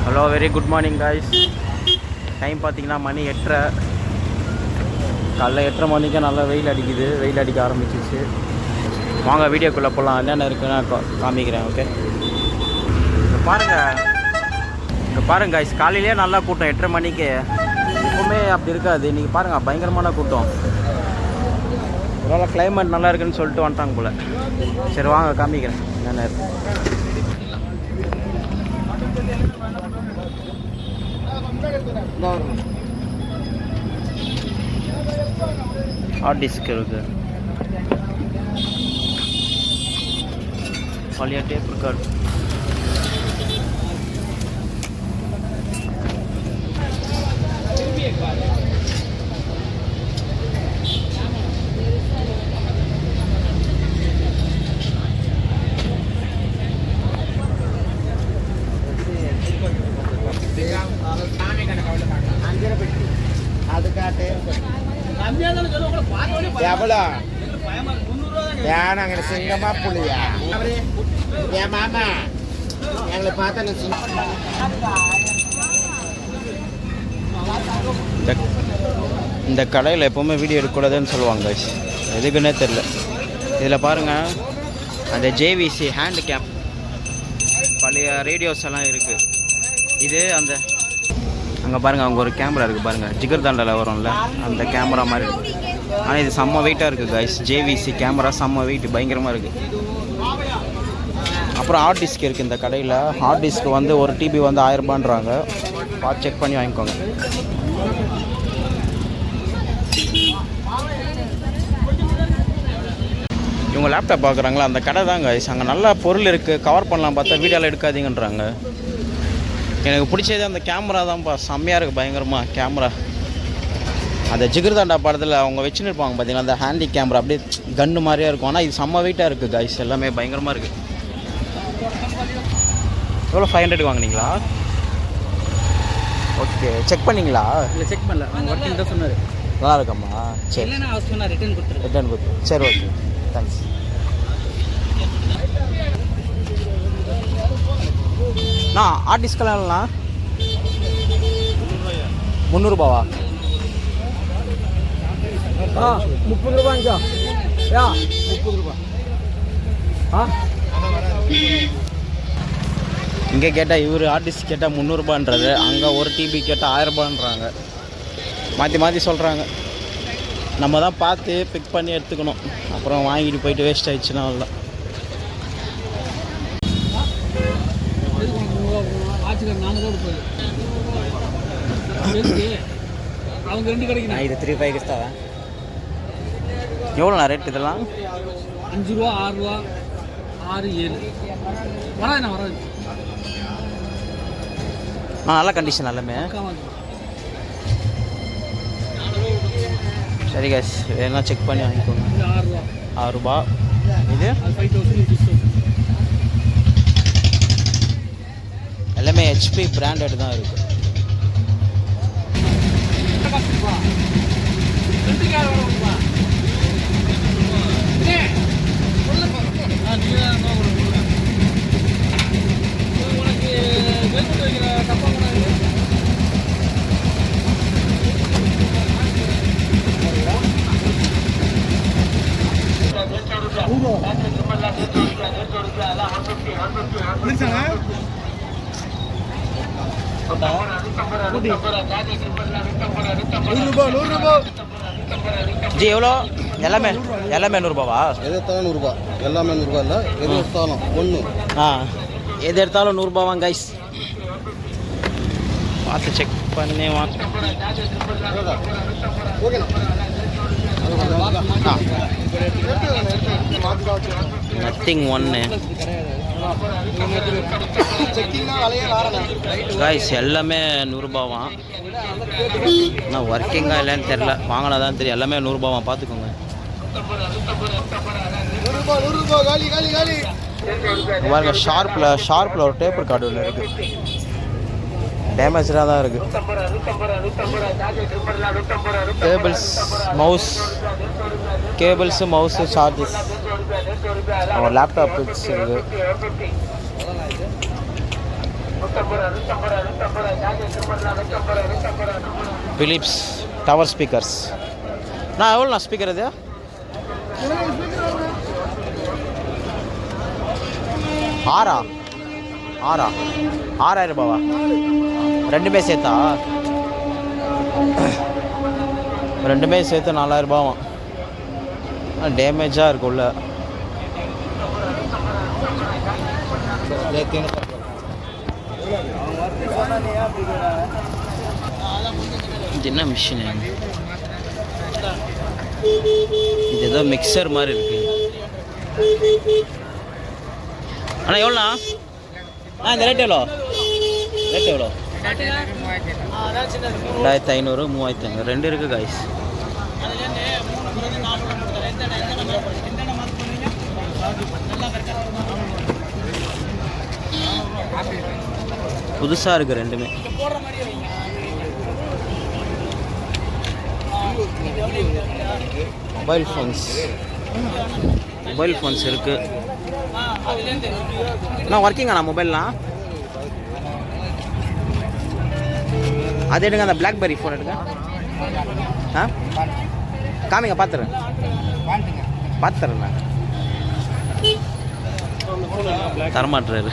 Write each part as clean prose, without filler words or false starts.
Hello, very good morning guys. Time பார்த்தீங்கன்னா மணி 8:30. காலைல 8:30 மணிக்கே நல்லா வெயில் அடிக்குது. வெயில் அடிக்க ஆரம்பிச்சிச்சு. வாங்க வீடியோக்குள்ளே போகலாம். என்னென்ன இருக்குன்னு நான் காமிக்கிறேன். ஓகே, இங்கே பாருங்கள் காய்ஸ். காலையிலே நல்லா கூட்டம் 8:30 மணிக்கு. எப்பவுமே அப்படி இருக்காது. இன்றைக்கி பாருங்கள், பயங்கரமான கூட்டம். ஒருவேளை கிளைமேட் நல்லா இருக்குன்னு சொல்லிட்டு வந்துட்டாங்க போல். சரி வாங்க காமிக்கிறேன் என்னென்ன இருக்கு. ஹார்ட் டிஸ்க் இருக்கு, பழைய டேப் ரெக்கார்ட், எவ்வளோ ஏன் அங்கே சிங்கமா புள்ளியா என் மாமா எங்களை பார்த்தா இந்த கடையில் எப்போவுமே வீடியோ எடுக்கக்கூடாதுன்னு சொல்லுவாங்க. எதுக்குன்னே தெரில. இதில் பாருங்கள், அந்த ஜேவிசி ஹேண்ட் கேம் பழைய ரேடியோஸ் எல்லாம் இருக்குது. இது அந்த அங்கே பாருங்கள், அவங்க ஒரு கேமரா இருக்குது பாருங்கள், ஜிகர் தாண்டாவில் வரும்ல அந்த கேமரா மாதிரி இருக்குது. ஆனால் இது செம்ம வெயிட்டாக இருக்குது கைஸ். ஜேவிசி கேமரா செம்ம வெயிட், பயங்கரமாக இருக்குது. அப்புறம் ஹார்ட் டிஸ்க் இருக்குது இந்த கடையில். ஹார்ட் டிஸ்க் வந்து ஒரு டிபி வந்து 1000 ரூபான்றாங்க. பார்த்து செக் பண்ணி வாங்கிக்கோங்க. இவங்க லேப்டாப் பார்க்குறாங்களா, அந்த கடை தான் கைஸ். அங்கே நல்ல பொருள் இருக்குது, கவர் பண்ணலாம் பார்த்தா வீடியோவில் எடுக்காதீங்கன்றாங்க. எனக்கு பிடிச்சது அந்த கேமரா தான்ப்பா, செம்மையாக இருக்குது பயங்கரமாக கேமரா. அந்த ஜிகிர்தாண்டா படத்தில் அவங்க வச்சுன்னு இருப்பாங்க பார்த்தீங்கன்னா, அந்த ஹேண்டி கேமரா அப்படியே கன்று மாதிரியாக இருக்கும். ஆனால் இது செம்ம வெயிட்டாக இருக்குது கைஸ், எல்லாமே பயங்கரமாக இருக்குது. எவ்வளோ 500 வாங்கினீங்களா? ஓகே, செக் பண்ணிங்களா? இல்லை, செக் பண்ணல. ஒர்க்கிங் தான் சொன்னார். நல்லா இருக்காம்மா? சரி, ரிட்டர்ன் கொடுத்துரு. சரி, ஓகே, தேங்க்ஸ். ஆர்டிஸ்ட்கெல்லாம் இல்லைண்ணா 300 ரூபாவா? 30 ரூபாய்க்கா? 30 ரூபா. இங்கே கேட்டால் இவர் ஆர்டிஸ்ட் கேட்டால் 300 ரூபான்றது, அங்கே ஒரு டிபி கேட்டால் 1000 ரூபான்றாங்க. மாற்றி மாற்றி சொல்கிறாங்க. நம்ம தான் பார்த்து பிக் பண்ணி எடுத்துக்கணும். அப்புறம் வாங்கிட்டு போயிட்டு வேஸ்ட் ஆகிடுச்சுன்னா அவ்வளோதான். அவங்க 2 கிடைக்கும். இது 3.5 இஸ்தாவா? எவ்வளோண்ணா ரேட் இதெல்லாம்? 5 ரூபா, 6 ரூபா, 6, 7 வராது. நல்ல கண்டிஷன் எல்லாமே. சரி கேஸ், வேணா செக் பண்ணி வாங்கிக்கோங்க. 6 ரூபா. இது 5000. எல்லாமே ஹெச்பி பிராண்டட் தான் இருக்குது. ஜி எவ்வளோ? எல்லாமே 100 ரூபாவா? எது எடுத்தாலும் 100 ரூபா. எல்லாமே 100 ரூபா இல்லை, எது எடுத்தாலும் ஒன்று. எது எடுத்தாலும் 100 ரூபாவாங்க கைஸ். பார்த்து செக் பண்ணி வாங்க. Nothing 1 guys. எல்லாமே 100 ரூபாவாம். ஆனால் ஒர்க்கிங்காக இல்லைன்னு தெரில, வாங்கினா தான் தெரியும். எல்லாமே 100 ரூபாவாம், பார்த்துக்கோங்க. பாருங்க, ஷார்ப்பில் ஒரு டேப் ரெக்கார்டு ஒன்று இருக்குது. டேமேஜாக தான் இருக்குது. Cables mouse charges. லேப்டாப் இருக்குது. Philips tower speakers. நான் எவ்வளோண்ணா ஸ்பீக்கர் இது? ஆறா 6000 ரூபாவா? ரெண்டுமே சேர்த்தா? ரெண்டுமே சேர்த்து 4000 ரூபாவும். டேமேஜாக இருக்குல்ல. இது என்ன மிஷினு? இது ஏதோ மிக்சர் மாதிரி இருக்கு. அண்ணா எவ்வளோண்ணா? இந்த ரேட் எவ்வளோ? 2500 3500 ரெண்டு இருக்குது காய்ஸ். புதுசாக இருக்குது ரெண்டுமே. மொபைல் ஃபோன்ஸ் இருக்குது. நான் ஒர்க்கிங்கண்ணா மொபைல்லாம். அது எடுங்க, அந்த பிளாக்பெர்ரி ஃபோன் எடுங்க. காமிங்க, பார்த்துறேண்ணா. தரமாட்டுறாரு.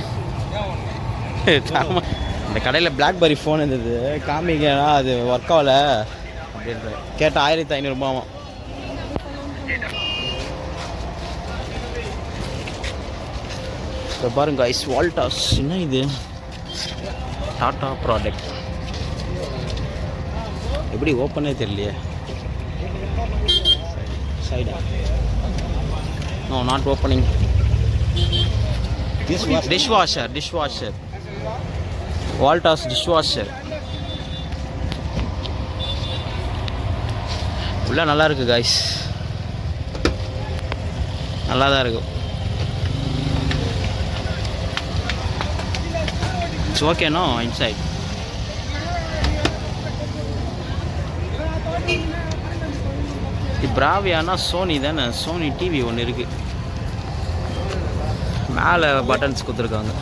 இந்த கடையில் பிளாக்பெர்ரி ஃபோன் இருந்தது, காமிங்கன்னா அது ஒர்க் ஆகலை அப்படின்ற கேட்டால் 1500 ரூபாவும். இப்போ பாருங்க ஐஸ் வால்டாஸ். என்ன இது? டாட்டா ப்ராடக்ட். எப்படி ஓப்பனே தெரியலையே. சைடா? No, not opening. Dishwasher Voltas dishwasher. உள்ள நல்லா இருக்கு காய்ஸ், நல்லா தான் இருக்கும். It's okay no inside. இது பிராவியானா சோனி தானே? சோனி டிவி ஒன்று இருக்குது. மேலே பட்டன்ஸ் கொடுத்துருக்காங்க.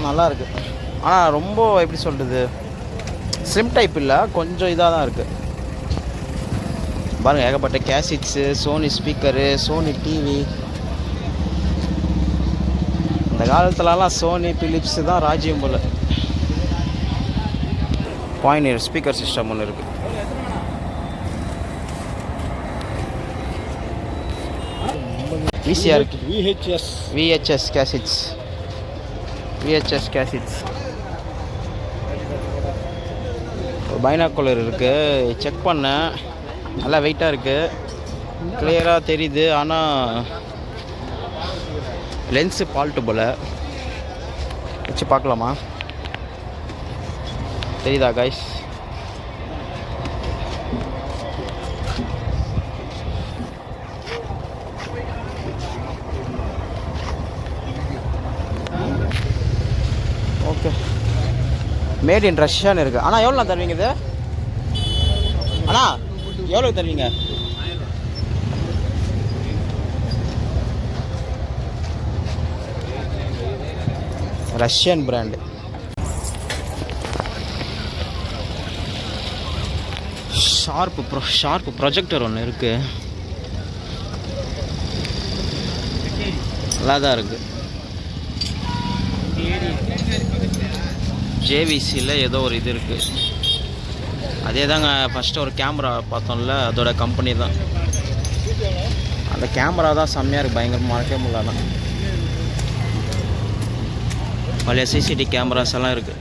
நல்லா இருக்கு. ஆனால் ரொம்ப எப்படி சொல்கிறது, ஸ்லிம் டைப் இல்லை, கொஞ்சம் இதாக தான் இருக்குது. பாருங்கள், ஏகப்பட்ட cassettes, Sony speaker, Sony TV. இந்த காலத்துலலாம் சோனி பிலிப்ஸு தான் ராஜ்யம் போல். பாயினியர் ஸ்பீக்கர் சிஸ்டம் ஒன்று இருக்குது. ஈஸியாக இருக்குது. VHS cassettes. பைனாக்குலர் இருக்குது, செக் பண்ணேன், நல்லா வெயிட்டாக இருக்குது, கிளியராக தெரியுது. ஆனால் லென்ஸு ஃபால்ட்டு போல். வச்சு பார்க்கலாமா? தெரியுதா காய்ஸ்? ஓகே, மேட் இன் ரஷ்யான்னு இருக்குது. அண்ணா எவ்வளோ தருவீங்க இது? அண்ணா எவ்வளோ தருவீங்க? Russian brand. ஷார்ப் ப்ரொஜெக்டர் ஒன்று இருக்குது, நல்லா தான் இருக்குது. ஜேவிசியில் ஏதோ ஒரு இது இருக்குது. அதே தாங்க ஃபஸ்ட்டு ஒரு கேமரா பார்த்தோம்ல, அதோட கம்பெனி தான். அந்த கேமரா தான் செம்மையாக இருக்குது, பயங்கரமாக மறக்கவே முடியல. பழைய சிசிடிவி கேமராஸ் எல்லாம் இருக்குது.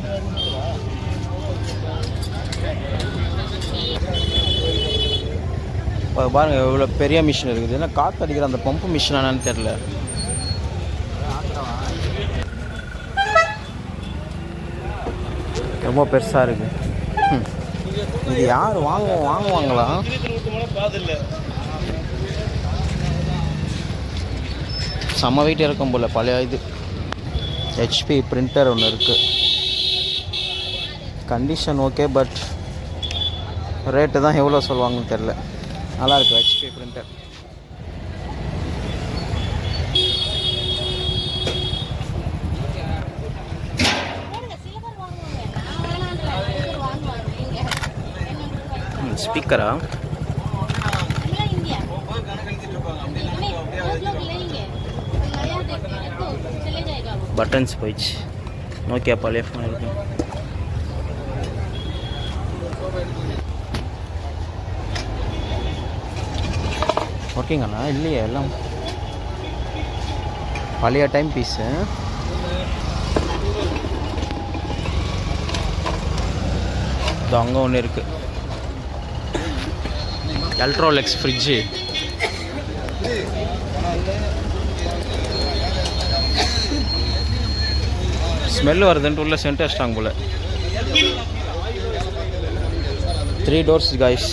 பாருங்கள் எவ்வளோ பெரிய மிஷின் இருக்குது. ஏன்னா காற்று அடிக்கிற அந்த பம்பு மிஷின் என்னன்னு தெரில. ரொம்ப பெருசாக இருக்குது. இது யார் வாங்குவாங்களா? செம்ம வெயிட் இருக்கும் போல். பழைய இது HP பிரிண்டர் ஒன்று இருக்குது. கண்டிஷன் ஓகே, பட் ரேட்டு தான் எவ்வளோ சொல்லுவாங்கன்னு தெரில. நல்லாயிருக்கு HP பிரிண்டர். ஸ்பீக்கரா? பட்டன்ஸ் போயிடுச்சு. நோக்கியா பழைய ஃபோன் இருக்கு. ஓகேங்கண்ணா இல்லையே, எல்லாம் பழைய டைம் பீஸு. இது அங்கே ஒன்று இருக்குது, எலக்ட்ரோலெக்ஸ் ஃப்ரிட்ஜு. ஸ்மெல் வருதுன்ட்டு உள்ள சென்ட் வச்சிட்டாங்க போல். 3 doors காய்ஸ்.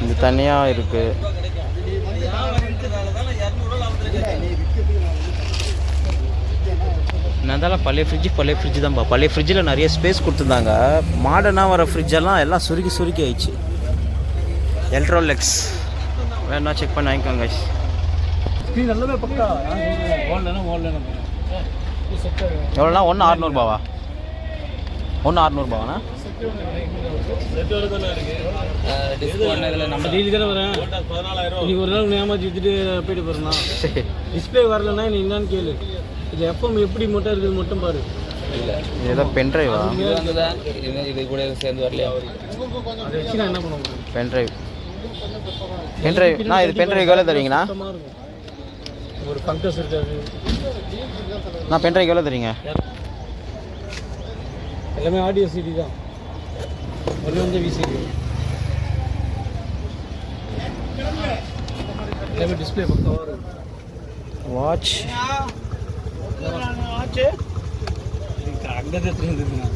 இது தனியாக இருக்குது. அதெல்லாம் பழைய ஃப்ரிட்ஜு தான்ப்பா. பழைய ஃப்ரிட்ஜில் நிறைய ஸ்பேஸ் கொடுத்துருந்தாங்க. மாடர்னாக வர ஃப்ரிட்ஜெல்லாம் எல்லாம் சுருக்கி ஆயிடுச்சு. எலக்ட்ரோலெக்ஸ் வேணா செக் பண்ணி வாங்கிக்கோங்க guys. எவ்வளோண்ணா? 1 600 1 600 நம்ம டீல் தானே வரேன். இன்னைக்கு ஒரு நாள் ஏமாற்றி வித்துட்டு போயிட்டு போகிறேன்னா டிஸ்பிளே வரலன்னா நீ என்னன்னு கேளு. இது எஃப்எம் எப்படி மட்டும் இருக்குது மட்டும் பாரு. இல்லை ஏதோ பென்ட்ரைவா? இது கூட சேர்ந்து வரலையா? அதை வச்சு நான் என்ன பண்ண முடியும்? பென்ட்ரைவ் நான் இது பென்ட்ரைவ் எவ்வளோ தரீங்கண்ணா? ஒரு ஃபங்கஸ் இருக்காது. நான் பென்ட்ரைவ் எவ்வளோ தரீங்க? எல்லாமே ஆடியோ சிடி தான். ஒன்று வந்து விசிடி. எல்லாமே டிஸ்பிளே பக்கவாக இருக்குது. வாட்ச் அங்கே தான் தெரியுதுங்க.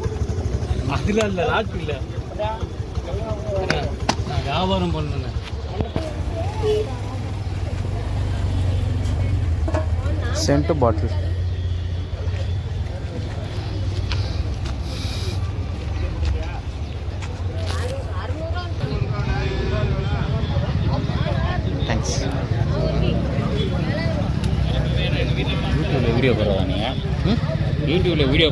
அதில் இல்லை, லாட் இல்லை. நான் வியாபாரம் பண்ணேன். சென்ட் பாட்டில். தேங்க்ஸ். யூடியூப்ல வீடியோ போடுறதா நீங்கள்? யூடியூப்ல வீடியோ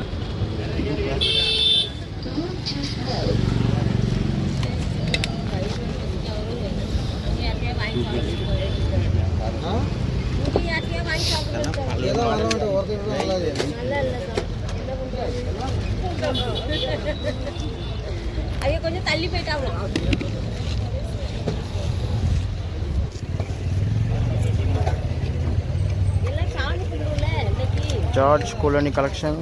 ஐயோ கொஞ்சம் தள்ளி போயிட்டாங்க. George கோலனி collection.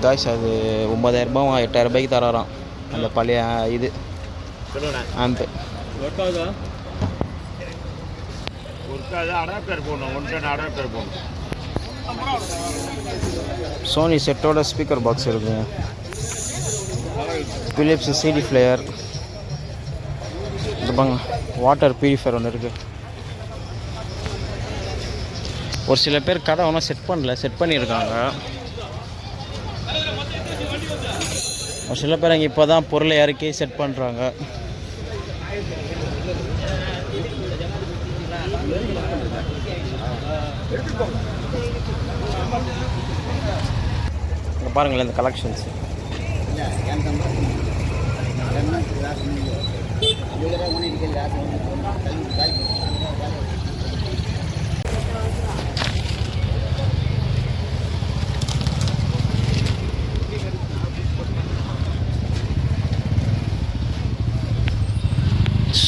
காய்ஸ் அது 9000 8000 தராராம் அந்த பழைய இது ஆம்பு. சோனி செட்டோட ஸ்பீக்கர் பாக்ஸ் இருக்கு. Philips CD player. இது பாங்க வாட்டர் பியூரிஃபையர் ஒன்று இருக்குது. ஒரு சில பேர் கடை ஒன்றும் செட் பண்ணல, செட் பண்ணியிருக்காங்க. ஒரு சில பேர் அங்கே இப்போ தான் பொருளை இறக்கி செட் பண்ணுறாங்க. இங்கே பாருங்களேன் இந்த கலெக்ஷன்ஸ்.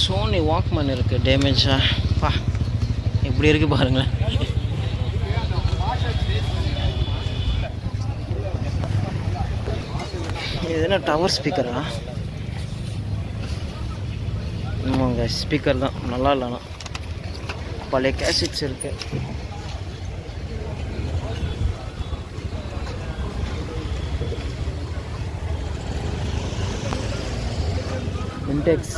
சோனி வாக்மேன் இருக்குது டேமேஜா பா, எப்படி இருக்குது பாருங்களேன். இது என்ன டவர் ஸ்பீக்கரா? ஆமாங்க ஸ்பீக்கர் தான், நல்லா இல்லைண்ணா. பழைய கேசட்ஸ் இருக்குது. இன்டெக்ஸ்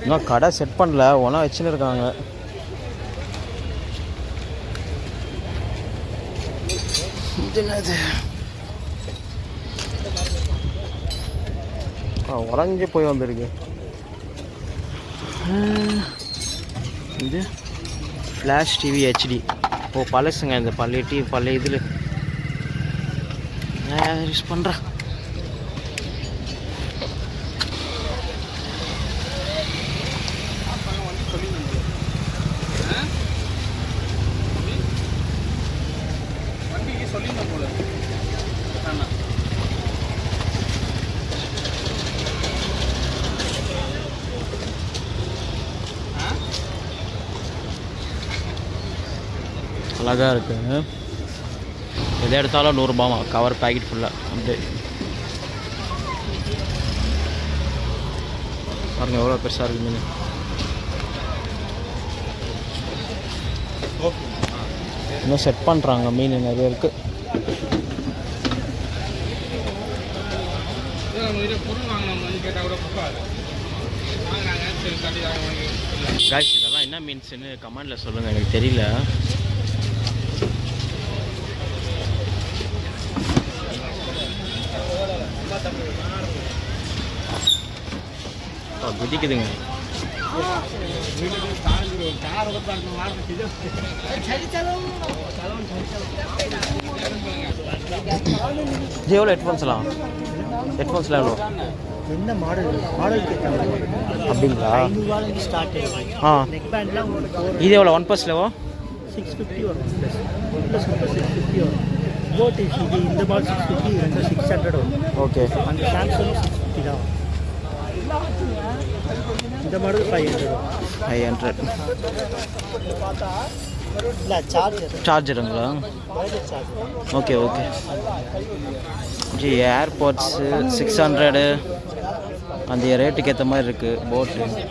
இன்னும் கடை செட் பண்ணல, ஒன்றா வச்சுன்னு இருக்காங்க. இது என்னது உடஞ்சி போய் வந்திருக்கு. இது ஃப்ளாஷ் டிவி ஹெச்டி. ஓ பழசுங்க, இந்த பழைய டிவி பழைய இதில் யூஸ் பண்ணுறேன். அழகாக இருக்குங்க. எதை எடுத்தாலும் 100 ரூபாமா கவர் பேக்கெட் ஃபுல்லாக. வந்து பாருங்கள் எவ்வளோ பெருசாக இருக்குது மீன். இன்னும் செட் பண்ணுறாங்க மீன் நிறைய இருக்குது. காய்ஸ் இதெல்லாம் என்ன மீன்ஸ்னு கமெண்டில் சொல்லுங்கள், எனக்கு தெரியல. குதிக்குதுங்க. எவ்வளோ ஹெட்ஃபோன்ஸ்லாம் எவ்வளோ? என்ன மாடல் அப்படிங்களா? ஸ்டார்ட் ஆ நெக் பேண்ட்லாம் இது எவ்வளோ? 1 + லெவோ 650 வரும். ப்ளஸ் 650 வரும். போட் இது இந்த மாடல் 650, இந்த 600 வரும். ஓகே. அந்த சாம்சங் 650 தான் வரும். இந்த மாடல் 500 வரும். 500. இல்லை சார்ஜருங்களா? Okay okay. ஜி ஏர்பாட்ஸு 600 அந்த ரேட்டுக்கு ஏற்ற மாதிரி இருக்குது. போட்டு இருக்கு.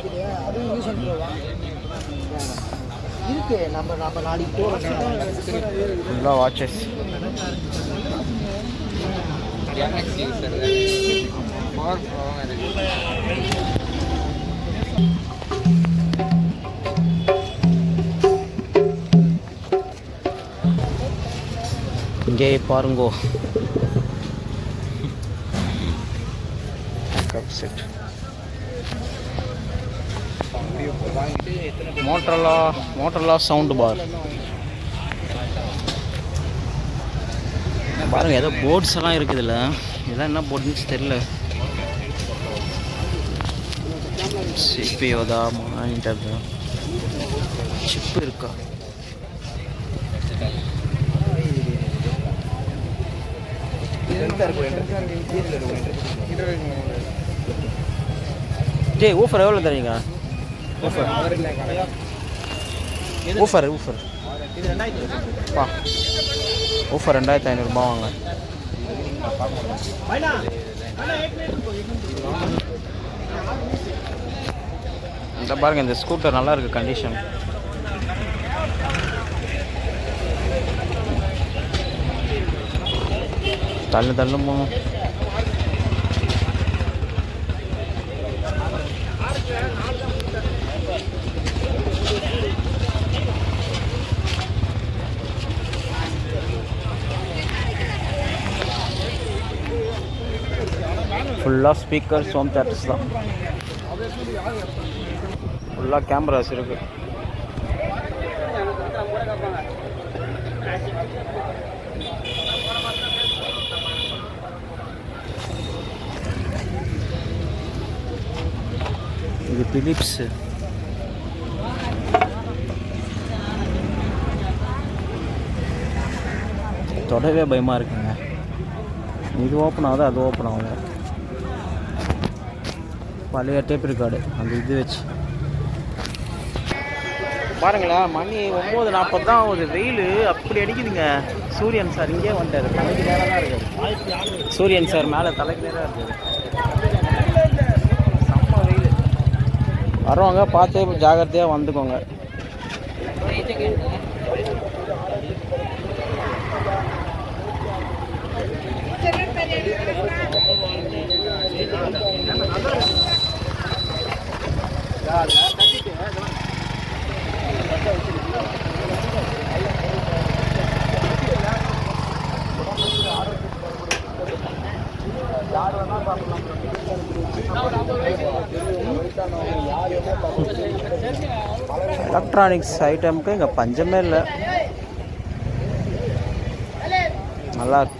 நம்ம நாளைக்கு போகிறோம். ஃபுல்லாக வாட்சஸ். இங்கே பாருங்கோ கப் செட். மோட்டரோலா சவுண்டு பார் பாருங்க. ஏதோ போர்ட்ஸ் எல்லாம் இருக்குதுல்ல, இதெல்லாம் என்ன போர்டுன்னு தெரியல. CPU தான், மானிட்டர் தான், சிப்பு இருக்கா? ஜே ஊஃபர் எவ்வளோ தரீங்க? ஊஃபர் பா ஊஃபர் 2500 ரூபா வாங்க. இந்த பாருங்க, இந்த ஸ்கூட்டர் நல்லா இருக்கு கண்டிஷன். தள்ளும் போகும். ஃபுல்லாக ஸ்பீக்கர்ஸ், ஹோம் தேட்டர்ஸ் தான். ஃபுல்லாக கேமராஸ் இருக்கு. இது பிலிப்ஸ். தொடவே பயமாக இருக்குங்க. இது ஓப்பன் ஆகுது, அது ஓப்பன் ஆகுது. பழைய டேப் ரெக்கார்டு அந்த இது வச்சு பாருங்களேன். மணி 9:40 தான் ஆகுது. வெயில் அப்படி அடிக்குதுங்க. சூரியன் சார் இங்கே வந்துட்டார். தலைக்கு நேராக தான் இருக்குது. சூரியன் சார் மேலே தலைக்கு நேராக இருக்குது. செம்ம வெயில். வரவங்க பார்த்து ஜாகிரதையாக வந்துக்கோங்க. எலக்ட்ரானிக்ஸ் ஐட்டமுக்கு இங்கே பஞ்சமே இல்லை, நல்லா இருக்கு.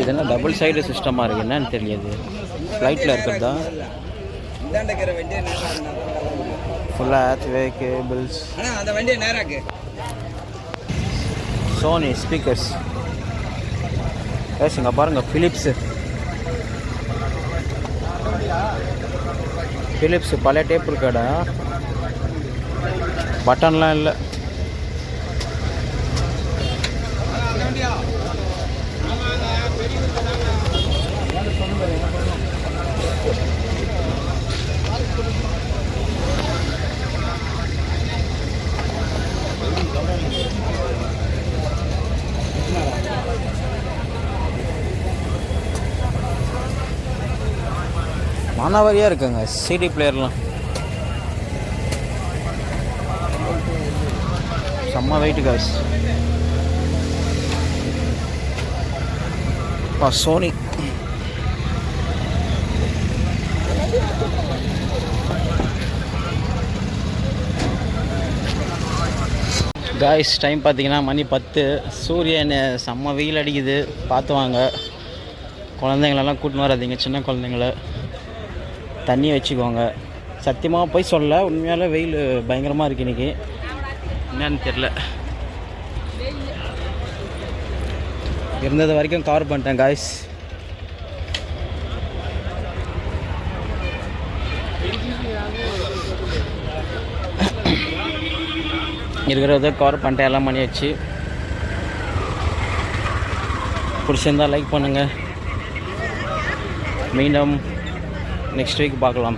இது என்ன டபுள் சைடு சிஸ்டமாக இருக்குது, என்னன்னு தெரியாது. ஃப்ளைட்டில் இருக்கிறதா? ஃபுல்லாக ஹேத்வே கேபிள்ஸ். Sony speakers. இங்கே பாருங்கள், ஃபிலிப்ஸு பழைய டேப் இருக்காடா, பட்டன்லாம் இல்லை. மானாவாரியாக இருக்குங்க சிடி பிளேயர்லாம். செம்ம வெயிட் காஸ். சோனி காய்ஸ், டைம் பார்த்தீங்கன்னா மணி 10. சூரியன் செம்ம வெயில் அடிக்குது, பார்த்து வாங்க. குழந்தைங்களெல்லாம் கூட்டின்னு வராதிங்க, சின்ன குழந்தைங்கள. தண்ணி வச்சுக்கோங்க. சத்தியமாக போய் சொல்ல, உண்மையால் வெயில் பயங்கரமாக இருக்குது இன்றைக்கி, என்னன்னு தெரில. இருந்தது வரைக்கும் கவர் பண்ணிட்டேன் காய்ஸ். இருக்கிறத கவர் பண்ணிட்டேன், எல்லாம் பண்ணியாச்சு. பிடிச்சிருந்தால் லைக் பண்ணுங்கள். மீண்டும் நெக்ஸ்ட் வீக் பார்க்கலாம்.